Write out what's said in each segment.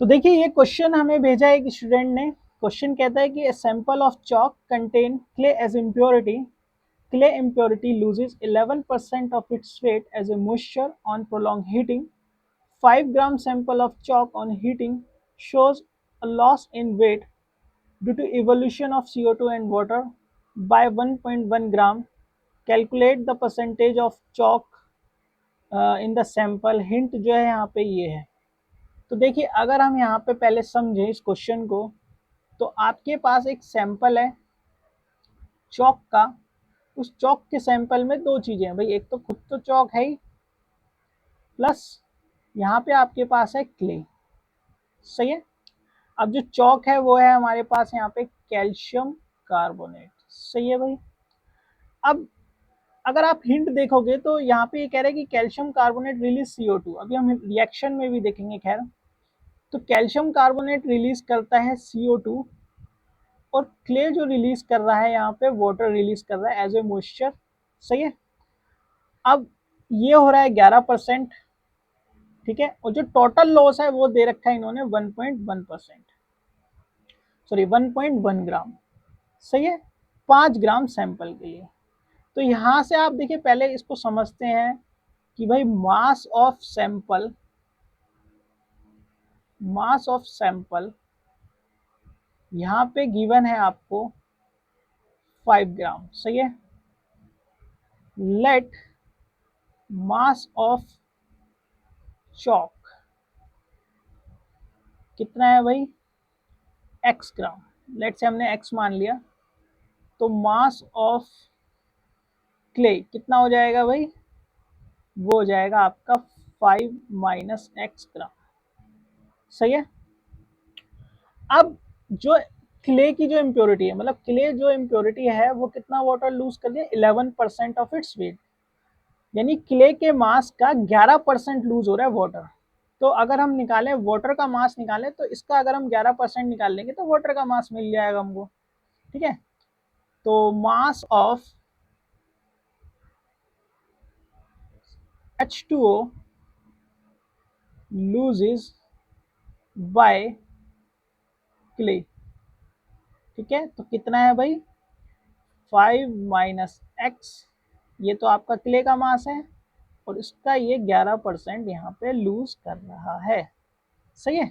तो देखिए ये क्वेश्चन हमें भेजा है एक स्टूडेंट ने। क्वेश्चन कहता है कि a sample of chalk contain clay as impurity, clay impurity loses 11% of its weight as a moisture on prolonged heating. 5-gram sample of chalk on heating shows a loss in weight due to evolution of CO2 and water by 1.1 gram. Calculate the percentage of chalk in the sample. Hint जो है यहाँ पे ये है। तो देखिए अगर हम यहाँ पे पहले समझें इस क्वेश्चन को, तो आपके पास एक सैंपल है चौक का। उस चौक के सैंपल में दो चीजें हैं भाई, एक तो खुद तो चौक है ही, प्लस यहाँ पे आपके पास है क्ले। सही है। अब जो चौक है वो है हमारे पास यहाँ पे कैल्शियम कार्बोनेट। सही है भाई। अब अगर आप हिंट देखोगे तो यहाँ पे ये कह रहे हैं कि कैल्शियम कार्बोनेट रिलीज CO2। अभी हम रिएक्शन में भी देखेंगे। खैर, तो कैल्शियम कार्बोनेट रिलीज करता है CO2 और क्ले जो रिलीज कर रहा है यहाँ पे वाटर रिलीज कर रहा है एज ए मॉइस्चर। सही है। अब ये हो रहा है 11%। ठीक है। और जो टोटल लॉस है वो दे रखा है इन्होंने 1.1%, सॉरी 1.1 ग्राम। सही है। 5 ग्राम सैंपल के लिए। तो यहां से आप देखिए पहले इसको समझते हैं कि भाई मास ऑफ सैंपल यहाँ पे गिवन है आपको 5 ग्राम। सही है। लेट मास ऑफ चॉक कितना है भाई, x ग्राम। लेट से हमने x मान लिया, तो मास ऑफ क्ले कितना हो जाएगा भाई, वो हो जाएगा आपका 5 माइनस x ग्राम। सही है। अब जो क्ले की जो इम्प्योरिटी है, मतलब क्ले जो इम्प्योरिटी है वो कितना वाटर लूज कर दिया, 11% ऑफ इट्स वेट। यानी क्ले के मास का 11% लूज हो रहा है वाटर। तो अगर हम निकालें वाटर का मास निकालें, तो इसका अगर हम 11% निकाल लेंगे तो वाटर का मास मिल जाएगा हमको। ठीक है। तो mass of H2O loses by clay. ठीक है। तो कितना है भाई, 5 माइनस एक्स, ये तो आपका क्ले का मास है और इसका ये 11% यहाँ पे लूज कर रहा है। सही है।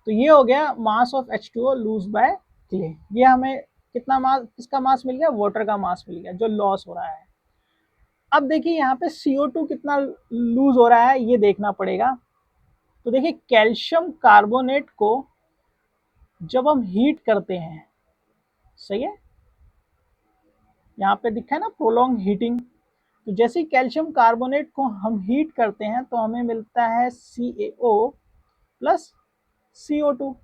तो ये हो गया mass of H2O lose by clay. ये हमें कितना मास, किसका मास मिल गया, वाटर का मास मिल गया जो लॉस हो रहा है। अब देखिए यहाँ पे CO2 कितना लूज हो रहा है ये देखना पड़ेगा। तो देखिए कैल्शियम कार्बोनेट को जब हम हीट करते हैं, सही है, यहाँ पे दिखा है ना प्रोलॉन्ग हीटिंग। तो जैसे ही कैल्शियम कार्बोनेट को हम हीट करते हैं तो हमें मिलता है CaO प्लस CO2।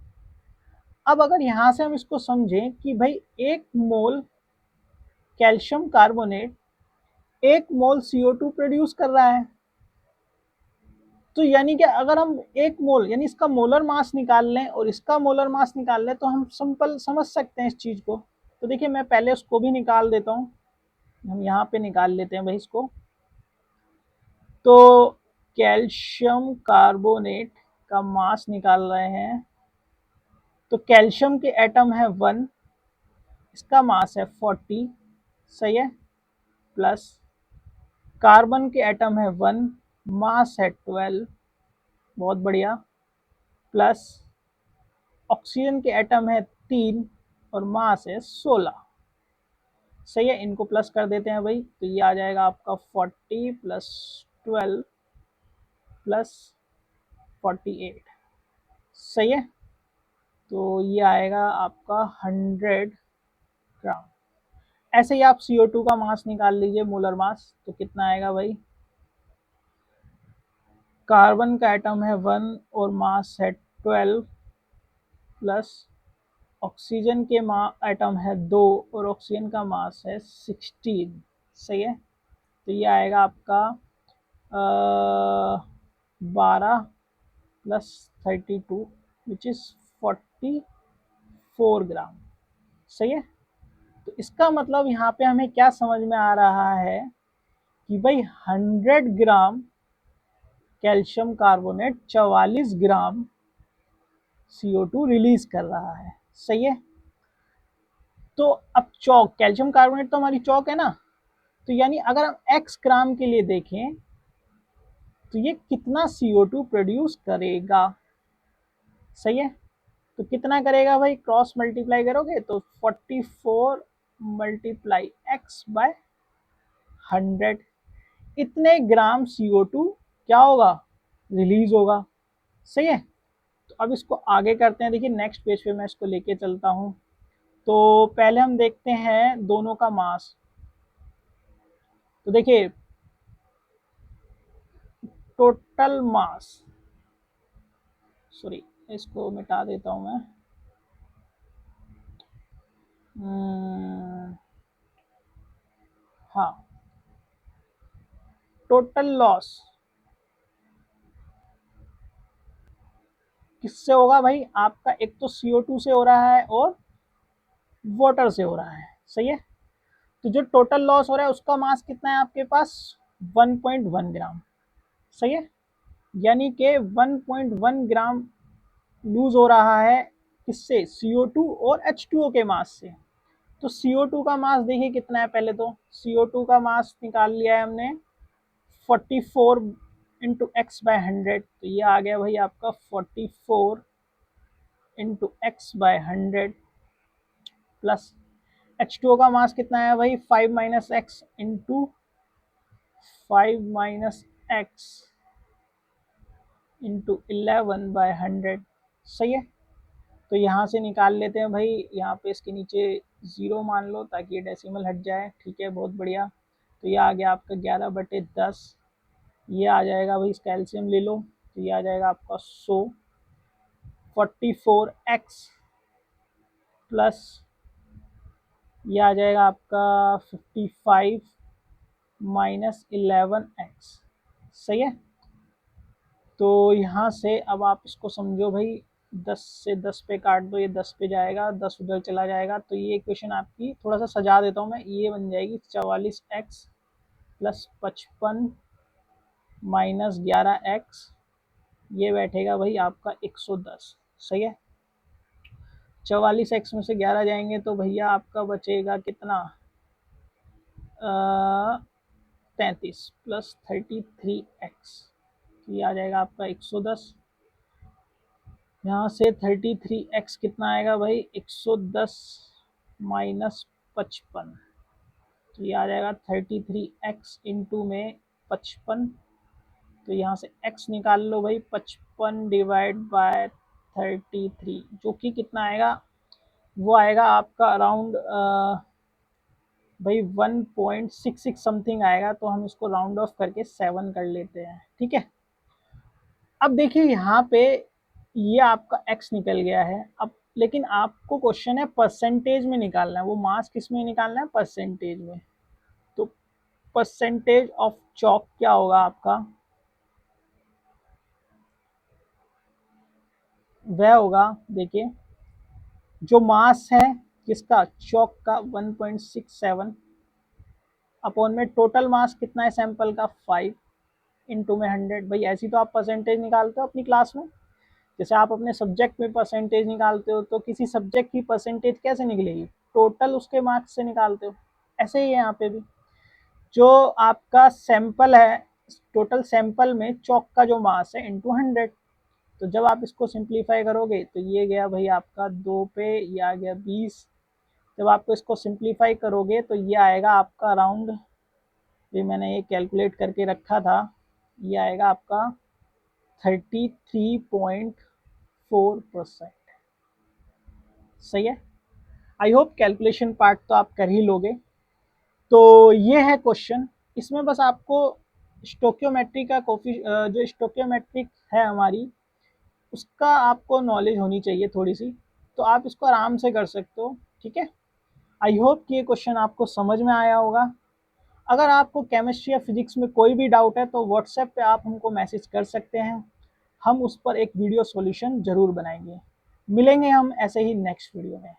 अब अगर यहाँ से हम इसको समझें कि भाई 1 मोल कैल्शियम कार्बोनेट 1 मोल CO2 प्रोड्यूस कर रहा है, तो यानी कि अगर हम 1 मोल यानी इसका मोलर मास निकाल लें और इसका मोलर मास निकाल लें तो हम सिंपल समझ सकते हैं इस चीज को। तो देखिए मैं पहले उसको भी निकाल देता हूँ। हम यहाँ पे निकाल लेते हैं भाई इसको। तो कैल्शियम कार्बोनेट का मास निकाल रहे हैं। तो कैल्शियम के एटम है 1, इसका मास है 40। सही है। प्लस कार्बन के एटम है 1, मास है 12। बहुत बढ़िया। प्लस ऑक्सीजन के एटम है 3 और मास है 16। सही है। इनको प्लस कर देते हैं भाई, तो ये आ जाएगा आपका 40 प्लस 12 प्लस 48। सही है। तो ये आएगा आपका 100 ग्राम। ऐसे ही आप CO2 का मास निकाल लीजिए, मोलर मास, तो कितना आएगा भाई, कार्बन का एटम है 1 और मास है 12 प्लस ऑक्सीजन के एटम है 2 और ऑक्सीजन का मास है 16। सही है। तो ये आएगा आपका 12 प्लस 32 विच इज 44 ग्राम। सही है। तो इसका मतलब यहाँ पे हमें क्या समझ में आ रहा है कि भाई 100 ग्राम कैल्शियम कार्बोनेट 44 ग्राम CO2 रिलीज कर रहा है। सही है। तो अब चौक, कैल्शियम कार्बोनेट तो हमारी चौक है ना, तो यानी अगर हम x ग्राम के लिए देखें तो ये कितना CO2 प्रोड्यूस करेगा। सही है। तो कितना करेगा भाई, क्रॉस मल्टीप्लाई करोगे तो 44 मल्टीप्लाई x बाय 100, इतने ग्राम CO2 क्या होगा, रिलीज होगा। सही है। तो अब इसको आगे करते हैं। देखिए नेक्स्ट पेज पे मैं इसको लेके चलता हूं। तो पहले हम देखते हैं दोनों का मास। तो देखिए टोटल मास, सॉरी इसको मिटा देता हूं मैं। हाँ, टोटल लॉस किससे होगा भाई, आपका एक तो CO2 से हो रहा है और वाटर से हो रहा है। सही है। तो जो टोटल लॉस हो रहा है उसका मास कितना है आपके पास, 1.1 ग्राम। सही है। यानी कि 1.1 ग्राम लूज हो रहा है किससे, CO2 और H2O के मास से। तो CO2 का मास देखिए कितना है, पहले तो CO2 का मास निकाल लिया है हमने 44 इंटू एक्स बाय 100, तो ये आ गया भाई आपका 44 into x bye 100 plus H2O का मास कितना है भाई, 5 minus X into 5 minus X into 11 by 100। सही है। तो यहाँ से निकाल लेते हैं भाई, यहाँ पे इसके नीचे 0 मान लो ताकि ये डेसिमल हट जाए। ठीक है, बहुत बढ़िया। तो ये आ गया आपका 11/10। ये आ जाएगा भाई, इसका एलसीएम ले लो, तो ये आ जाएगा आपका 100, 44x प्लस ये आ जाएगा आपका 55 माइनस 11x। सही है। तो यहाँ से अब आप इसको समझो भाई, 10 से 10 पे काट दो, ये 10 पे जाएगा, 10 उधर चला जाएगा। तो ये इक्वेशन आपकी थोड़ा सा सजा देता हूँ मैं, ये बन जाएगी 44x प्लस 55 माइनस 11x, ये बैठेगा भाई आपका 110। सही है। 44x में से 11 जाएंगे तो भैया आपका बचेगा कितना, 33 प्लस 33x, ये आ जाएगा आपका 110। यहाँ से 33x कितना आएगा भाई, 110 माइनस 55, तो ये आ जाएगा 33x इंटू में 55। तो यहाँ से x निकाल लो भाई, 55 डिवाइड बाय 33, जो कि कितना आएगा, वो आएगा आपका अराउंड भाई 1.66 समथिंग आएगा। तो हम इसको राउंड ऑफ करके 7 कर लेते हैं। ठीक है। अब देखिए यहाँ पे ये आपका x निकल गया है। अब लेकिन आपको क्वेश्चन है परसेंटेज में निकालना है, वो मास किस में निकालना है, परसेंटेज में। तो परसेंटेज ऑफ चॉक क्या होगा आपका, वह होगा, देखिए जो मास है किसका, चॉक का 1.67 अपॉन में टोटल मास कितना है सैंपल का 5 इंटू में 100। भाई ऐसी तो आप परसेंटेज निकालते हो अपनी क्लास में, जैसे आप अपने सब्जेक्ट में परसेंटेज निकालते हो, तो किसी सब्जेक्ट की परसेंटेज कैसे निकलेगी, टोटल उसके मार्क्स से निकालते हो। ऐसे ही है यहाँ पे भी, जो आपका सैंपल है, टोटल सैंपल में चौक का जो मास है इंटू 100। तो जब आप इसको सिंप्लीफाई करोगे तो ये गया भाई आपका 2 पे, ये आ गया 20। जब आपको इसको सिंप्लीफाई करोगे तो ये आएगा आपका अराउंड, ये मैंने ये कैलकुलेट करके रखा था, ये आएगा आपका 33.4%। सही है। आई होप कैलकुलेशन पार्ट तो आप कर ही लोगे। तो ये है क्वेश्चन, इसमें बस आपको स्टोक्योमेट्री का जो स्टोक्योमेट्रिक है हमारी, उसका आपको नॉलेज होनी चाहिए थोड़ी सी, तो आप इसको आराम से कर सकते हो। ठीक है। आई होप कि ये क्वेश्चन आपको समझ में आया होगा। अगर आपको केमिस्ट्री या फिजिक्स में कोई भी डाउट है तो व्हाट्सएप पे आप हमको मैसेज कर सकते हैं, हम उस पर एक वीडियो सॉल्यूशन जरूर बनाएंगे। मिलेंगे हम ऐसे ही नेक्स्ट वीडियो में।